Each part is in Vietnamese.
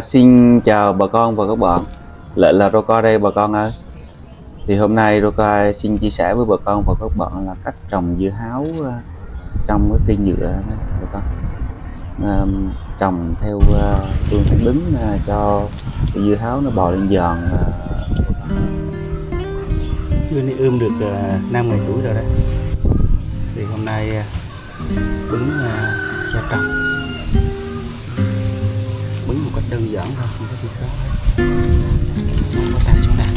Xin chào bà con và các bạn, lại là ROKA đây bà con ơi. Thì hôm nay ROKA xin chia sẻ với bà con và các bạn là cách trồng dưa hấu trong cái cây nhựa đó, bà con. Trồng theo phương thẳng đứng cho dưa hấu nó bò lên giòn. Dưa này được 5 ngày tuổi rồi đấy. Thì hôm nay bứng cho trồng, bứng một cách đơn giản thôi, không có gì khó. Nó có tàn xuống này.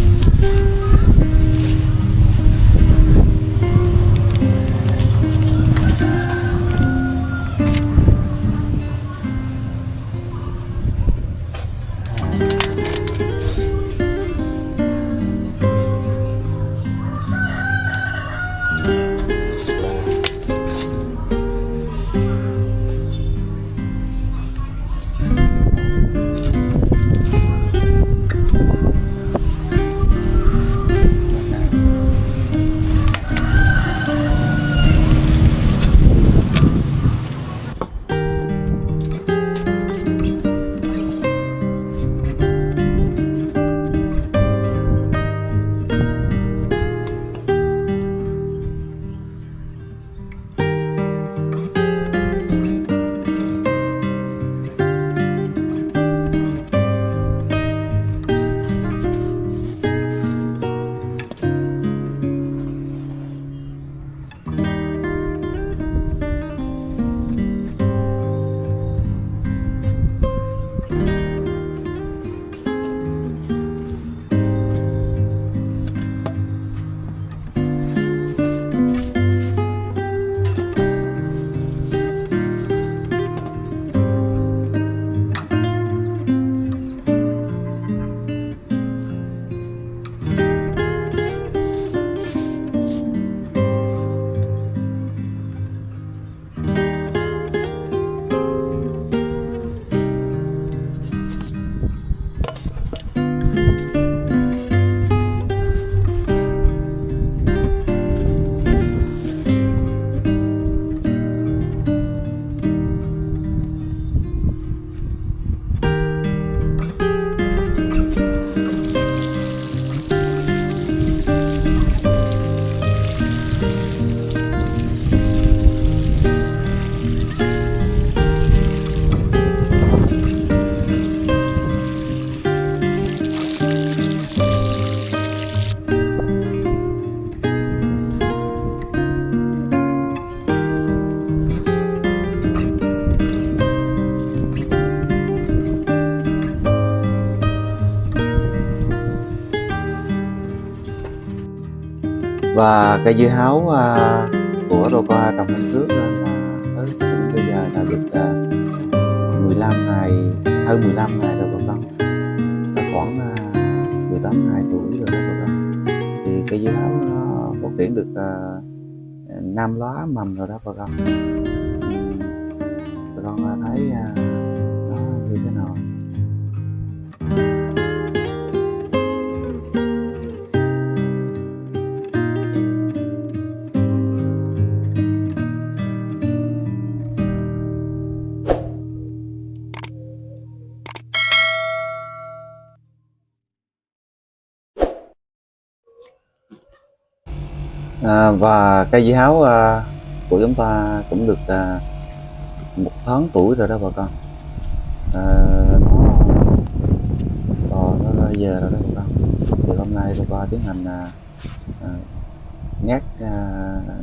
Và cây dưa hấu của ROKA trồng năm trước là tới bây giờ là được 15 ngày, hơn 15 ngày rồi bà con, là khoảng 18 ngày tuổi rồi đó bà con. Thì cây dưa hấu nó phát triển được 5 lá mầm rồi đó bà con. Bà con thấy nó như thế nào? Và cây dưa hấu của chúng ta cũng được 1 tháng tuổi rồi đó bà con. Nó ra giờ rồi đó bà con. Thì hôm nay bà tiến hành ngắt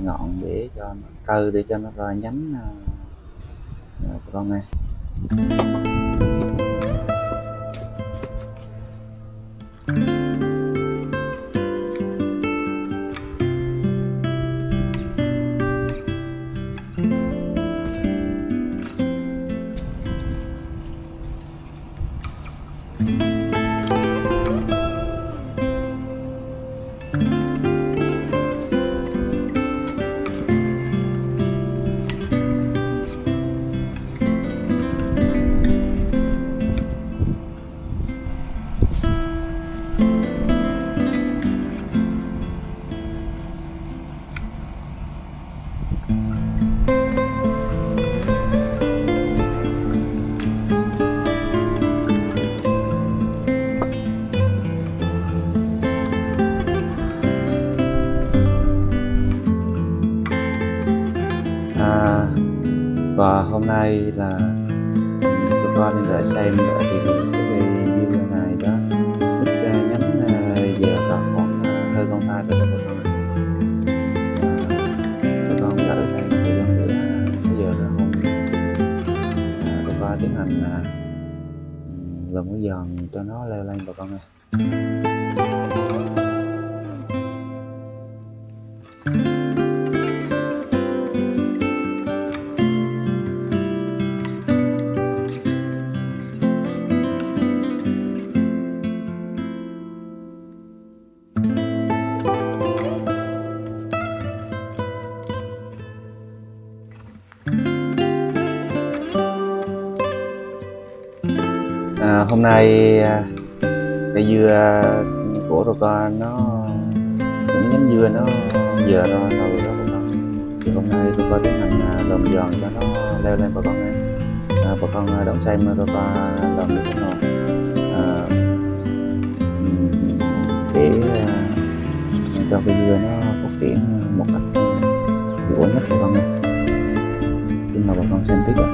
ngọn để cho nó cơ, để cho nó ra nhánh bà con nghe. nay là tụi con nên đợi xem đợi thì cái cây dưa này đó nứt nhánh giờ còn hơi con tay rồi tụi con đợi thêm thời gian nữa. Bây giờ là hôm tụi con tiến hành làm cái giòn cho nó leo lên bà con ơi. Hôm nay cây dưa của ROKA nó những nhánh dưa nó giờ ra rồi đó bà con. Thì hôm nay ROKA tiến hành làm giòn cho nó leo lên bà con ơi. Bà con đón xem ROKA làm như thế nào để cho cây dưa nó phát triển một cách hiệu quả nhất bà con ơi. Xin mời bà con xem tiếp ạ.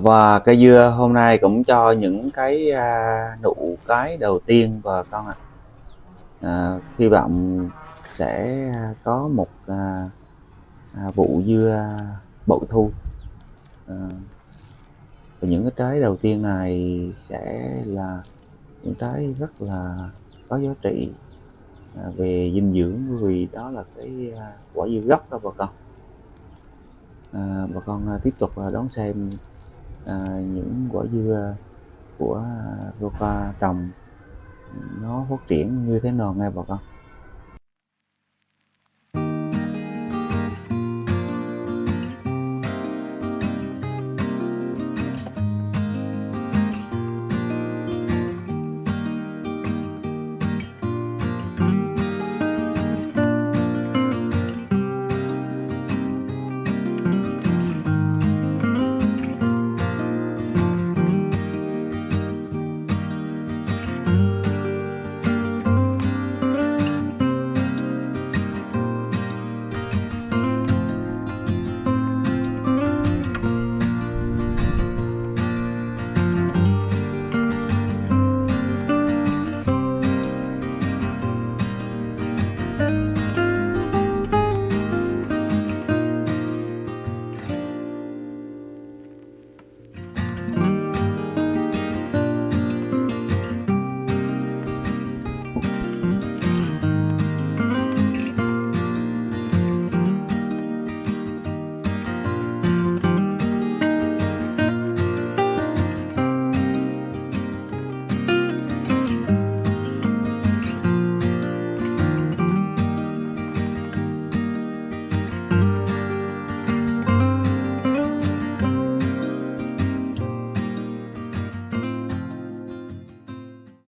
Và cây dưa hôm nay cũng cho những cái nụ cái đầu tiên bà con ạ. Hy vọng sẽ có một vụ dưa bội thu. À, và những cái trái đầu tiên này sẽ là những trái rất là có giá trị về dinh dưỡng, vì đó là cái quả dưa gốc đó bà con. Bà con tiếp tục đón xem những quả dưa của ROKA trồng nó phát triển như thế nào nghe bà con.